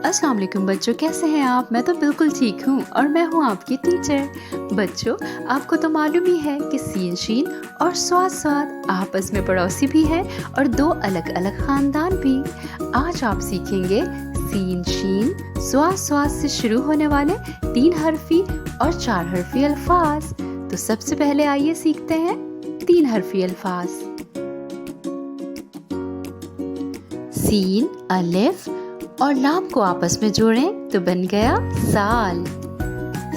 अस्सलाम वालेकुम बच्चों, कैसे हैं आप? मैं तो बिल्कुल ठीक हूँ और मैं हूँ आपकी टीचर। बच्चों, आपको तो मालूम ही है कि सीन शीन और स्वाद स्वाद आपस में पड़ोसी भी हैं और दो अलग अलग खानदान भी। आज आप सीखेंगे सीन शीन स्वाद स्वाद से शुरू होने वाले 3 हरफी और 4 हरफी अल्फाज। तो सबसे पहले आइए सीखते हैं 3 हरफी अल्फाज। सीन, अलिफ और लाम को आपस में जोड़ें तो बन गया साल।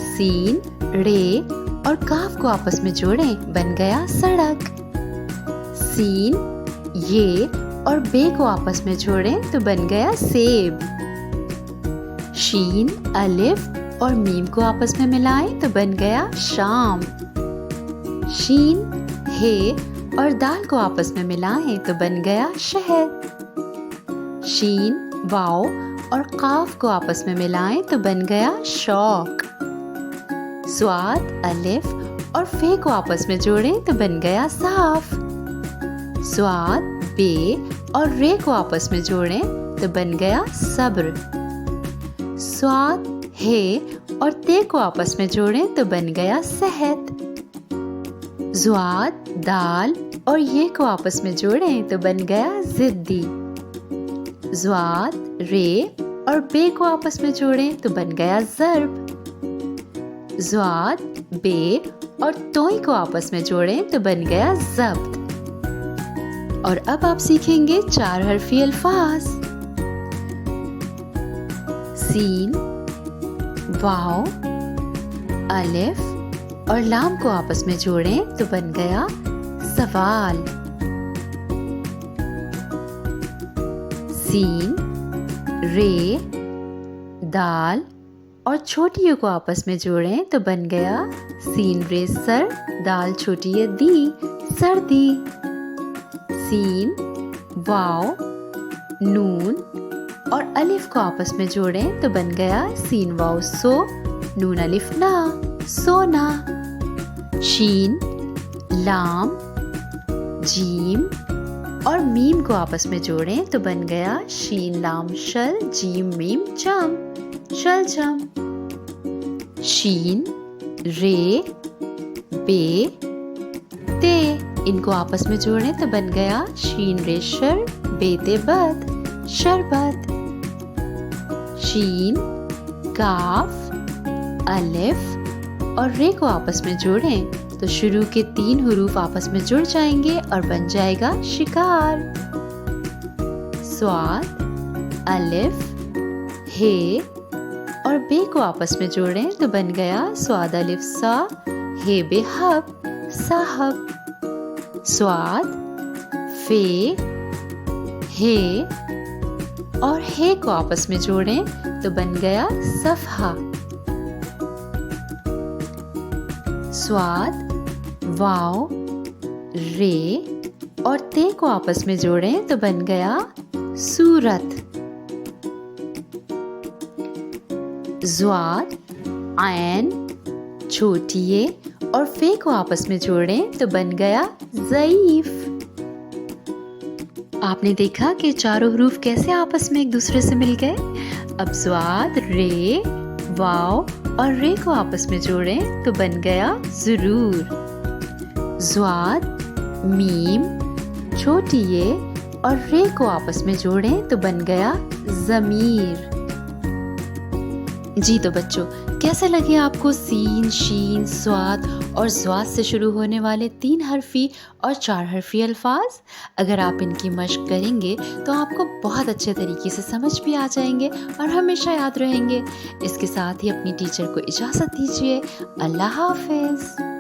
सीन, रे और काफ को आपस में जोड़ें बन गया सड़क। सीन, ये और बे को आपस में जोड़ें तो बन गया सेब। शीन, अलिफ और मीम को आपस में मिलाएं तो बन गया शाम। शीन, हे और दाल को आपस में मिलाएं तो बन गया शहद। शीन, वाव और काफ को आपस में मिलाएं तो बन गया शौक। स्वाद, अलिफ और फे को आपस में जोड़ें तो बन गया साफ। स्वाद, बे और रे को आपस में जोड़ें तो बन गया सब्र। स्वाद, हे और ते को आपस में जोड़ें तो बन गया सेहत। ज़्वाद, दाल और ये को आपस में जोड़ें तो बन गया जिद्दी। ज़्वाद, रे और बे को आपस में जोड़ें तो बन गया ज़र्ब। ज़्वाद, बे और तोई को आपस में जोड़ें तो बन गया ज़ब्त। और अब आप सीखेंगे 4 हरफी अल्फाज। सीन, वाव, अलिफ और लाम को आपस में जोड़ें तो बन गया सवाल। सीन, रे, दाल और छोटियों को आपस में जोड़ें तो बन गया सीन रे सर, दाल छोटी ये दी, सर्दी। सीन, वाव, नून और अलिफ को आपस में जोड़ें तो बन गया सीन वाव सो, नून अलिफ ना, सोना। शीन, लाम, जीम और मीम को आपस में जोड़ें तो बन गया शीन लाम शल, जीम मीम चम, शलजम। शीन, रे, बे, ते इनको आपस में जोड़ें तो बन गया शीन रे शर, बे ते बद, शरबत। शीन, काफ, अलिफ और रे को आपस में जोड़ें तो शुरू के 3 हुरूफ आपस में जुड़ जाएंगे और बन जाएगा शिकार। स्वाद, अलिफ, हे और बे को आपस में जोड़ें तो बन गया स्वाद अलिफ सा, हे बे हब, साहब। स्वाद, फे, हे और हे को आपस में जोड़ें तो बन गया सफहा। स्वाद, वाव, रे और ते को आपस में जोड़ें तो बन गया सूरत। ज़्वाद, ऐन, छोटी ये और फे को आपस में जोड़ें तो बन गया ज़ईफ। आपने देखा कि चारों हरूफ कैसे आपस में एक दूसरे से मिल गए। अब ज़्वाद, रे, वाव और रे को आपस में जोड़ें तो बन गया ज़रूर। ज़्वाद, मीम, छोटी ये और रे को आपस में जोड़ें तो बन गया ज़मीर। जी तो बच्चों, कैसे लगे आपको सीन, शीन, स्वाद और ज़्वाद से शुरू होने वाले 3 हरफी और 4 हरफी अल्फाज? अगर आप इनकी मश्क करेंगे तो आपको बहुत अच्छे तरीके से समझ भी आ जाएंगे और हमेशा याद रहेंगे। इसके साथ ही अपनी टीचर को इजाज़त दीजिए। अल्लाह हाफ़िज़।